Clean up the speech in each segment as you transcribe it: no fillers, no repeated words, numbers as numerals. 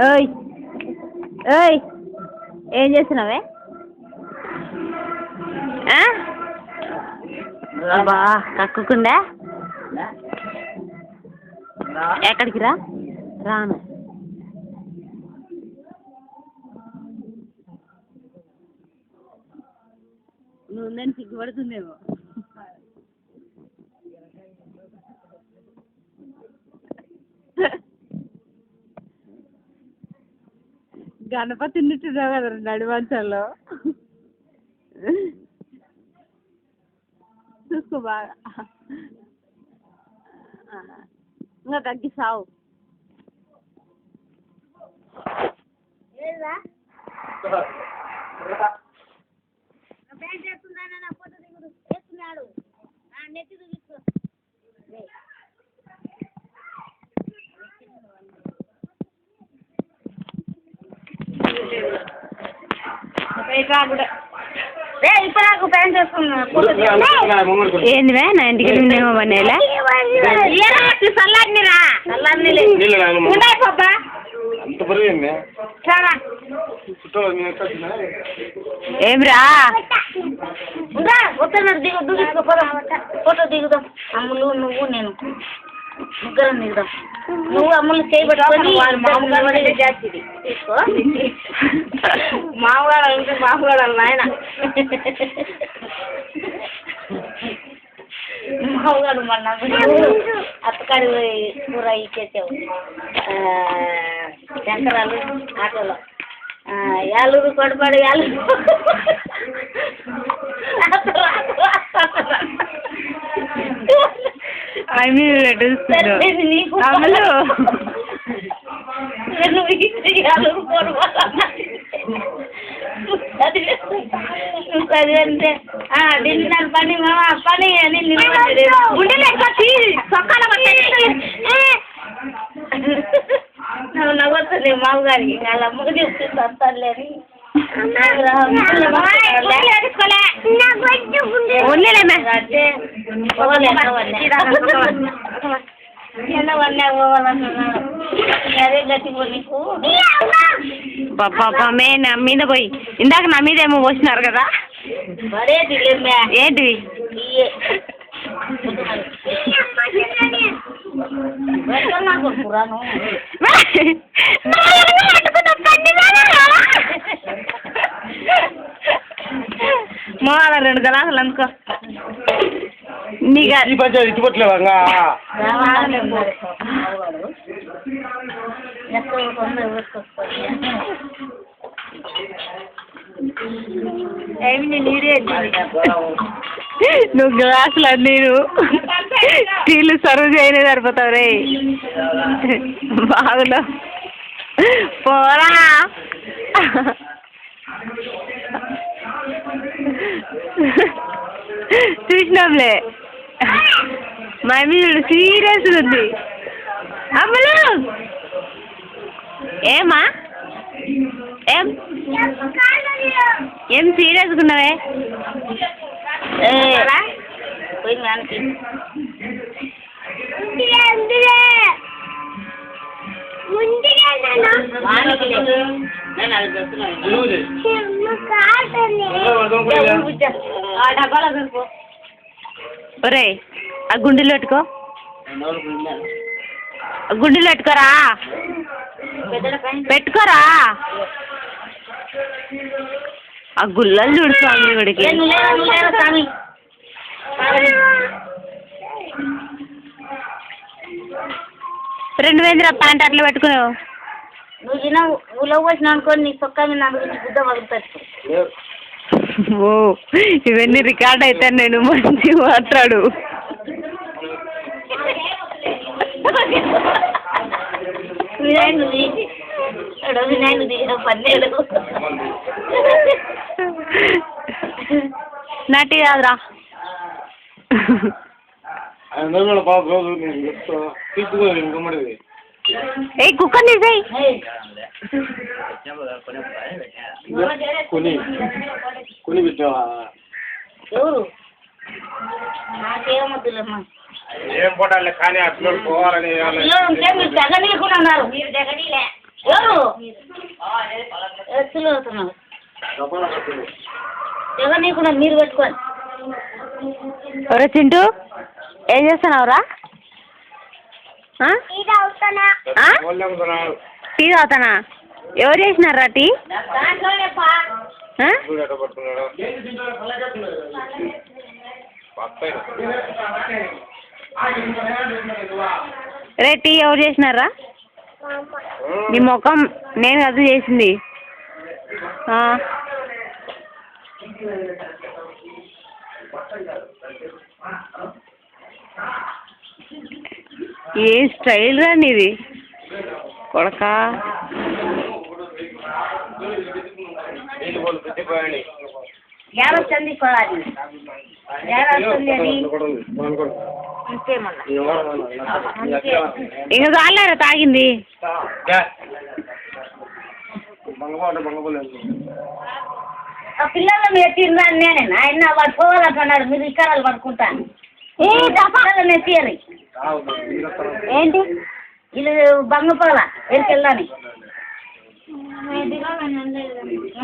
ఓయ్ ఓయ్ ఏం చేస్తున్నావే? బా కక్కుకుండా ఎక్కడికి రాను. నువ్వు ఉందని సిగ్గుపడుతుందేమో. గణపతి నిట్టున్నావు కదా నడిమంచంలో, చూసుకో బాగా. ఇంకా తగ్గిస్తావు. ఏంది నా ఇంటికి నేనేమో పనేలా ఏమిరా ఫోటో దిగుదాం. అమ్ములు నువ్వు నేను ముగ్గురం దిగుదాం. నువ్వు అమ్ములు చేయబెట్టుకొని తీసుకో. మామగాడు అంటే మామగాడు నాయన. మామగాడు మొన్న అత్తకాడి కూర ఇచ్చేసావు శంకరాలు ఆటోలో. యాలూరు కొడపాడు యాలూరు అమలు అంటే ఢిల్లీ పని పని అని నవ్వుతుంది మామగారికి. వాళ్ళ అమ్మకు చెప్తుంది వస్తానులే అని. నా మీద పోయి ఇందాక నా మీద ఏమో పోసినారు కదా. ఏంటి మోళ 2 గలాసులు అనుకో. నీకు ఇచ్చిపోట్లేవా? నువ్వు గ్లాసులు నేను స్టీల్ సర్వ్ చేయనే సరిపోతావు రే. బాగులో పోరా. చూసినాంలే మా మీద సీరియస్ ఉంది. అమ్మలు ఏమా ఏం సీరియస్గా ఉన్నావే? ఒరే ఆ గుండెలు పెట్టుకో, గుండెలు పెట్టుకోరా, పెట్టుకోరా. ఆ గుల్లలు చూడు స్వామి గుడికి. 2000 ప్యాంట్ అట్లా పెట్టుకున్నావు. నువ్వు తినవు. నువ్వు వచ్చినావు అనుకో నీ చొక్కా మీద గుద్ద పగులుతుంది. ఓ ఇవన్నీ రికార్డ్ అయితే నేను మంచి మాట్లాడు. వినాయను దిగిన పన్నేలు నటి కాదురా. ఏ కుక్కర్ తీసేయి. ఎవరు నాకేమొద్దులేమ్మా. ఏం పోటాలి కానీ అట్లా పోవాలని మీరు జగనీకున్నారు. మీరు జగనీలే ఎవరు ఎత్తులు అవుతున్నారు ఎవరు నీకు మీరు పెట్టుకోండి. ఒరే చింటూ ఏం చేస్తున్నావురా? టీ తాగుతానా? ఎవరు చేసినారా టీ? రే టీ ఎవరు చేసినారా? నీ ముఖం నేను కదా చేసింది. ఏ స్టైల్ రా నీది కొడక. యారొచ్చింది ఇంకా చాలేరా తాగింది. పిల్లలు మీరు తిన్నా నేనే ఆయన పట్టుకోవాలంటున్నాడు. మీరు ఇక్కరాలు పట్టుకుంటాను తీయాలి. ఏంటి వీళ్ళు బంగపోల ఎరికెళ్ళని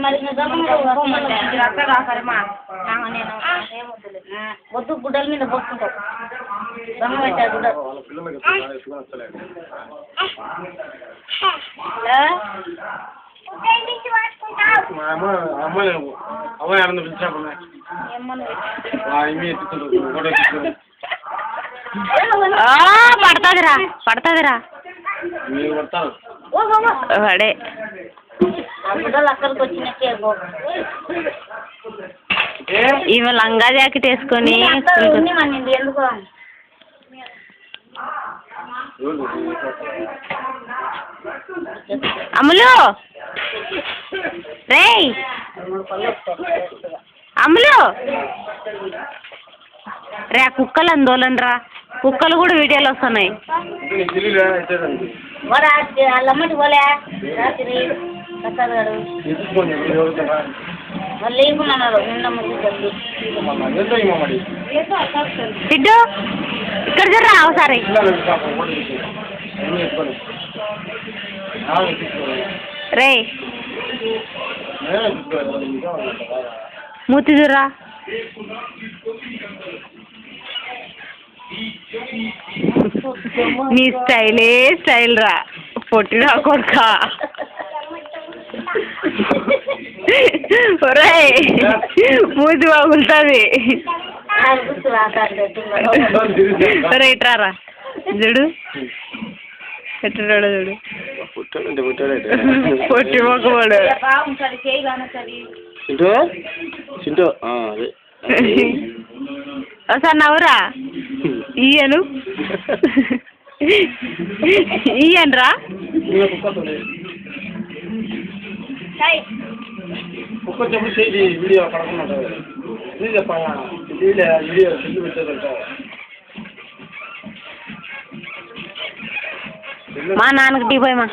మరి వద్దు గుడ్డల మీద పోసుకుంటావు. బంగ పెట్టారు గుడ్డలు. పడతాదిరా పడతాదిరా వాడే గుడ్డలు అక్కడికి వచ్చినట్టే. ఈమె లంగా జాకెట్ వేసుకొని మనింది ఎందుకు అమ్ములు రేయ్ అమ్ములు రే ఆ కుక్కలు ఆందోళన రా. కుక్కలు కూడా వీడియోలు వస్తున్నాయి. వాళ్ళమ్మటి పోలే రాత్రి కసాడు వాళ్ళు లేకున్నాడు నిన్న ముందు సిడ్డు ఇక్కడ జర్రా ఒకసారి. రే మూతి చూరా. నీ స్టైలే స్టైల్ రా పొట్టిరా కొడుక. ఒరే మూతి బాగుంటుంది. రైట్ రారా చూడు ఎట్టున్నాడు చూడు పొట్టి మొక్కవాడు. ఒకసారి నవ్వురా. ఇయ్యను ఇయ్యనరా. మా నాన్నకి టీ పోయమా.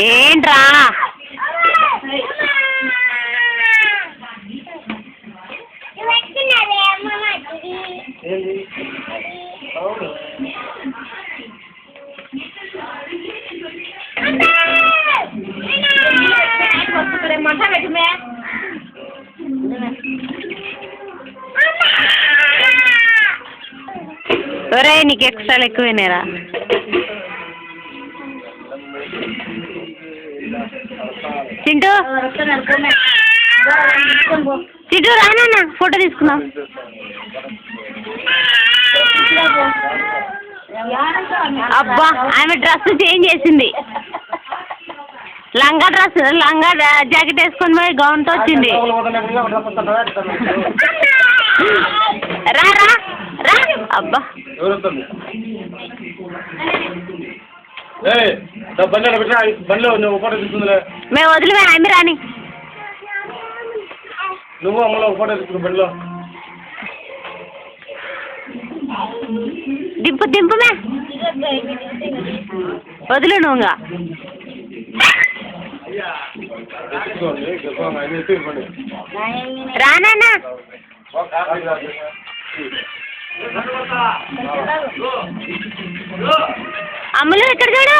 ఏంట్రా ఒరే నీకు ఎక్స్ట్రాలు ఎక్కువైనారా. చింటూ చింటూ రానా ఫోటో తీసుకుందాం. అబ్బా ఆమె డ్రెస్ చేంజ్ చేసింది. లంగా జాకెట్ వేసుకొని పోయి గౌన్తో వచ్చింది. రా రా రా. అబ్బా మేము వదిలివే ఆమె రాని. నువ్వు అమ్మలో ఫోటో తీసుకుని బండిలో దింపు దింపుమే వదిలు నువ్వుగా ఎత్తుకోండి ఆయన ఎత్తుకోండి రానా అమ్ములు ఇక్కడ చూడు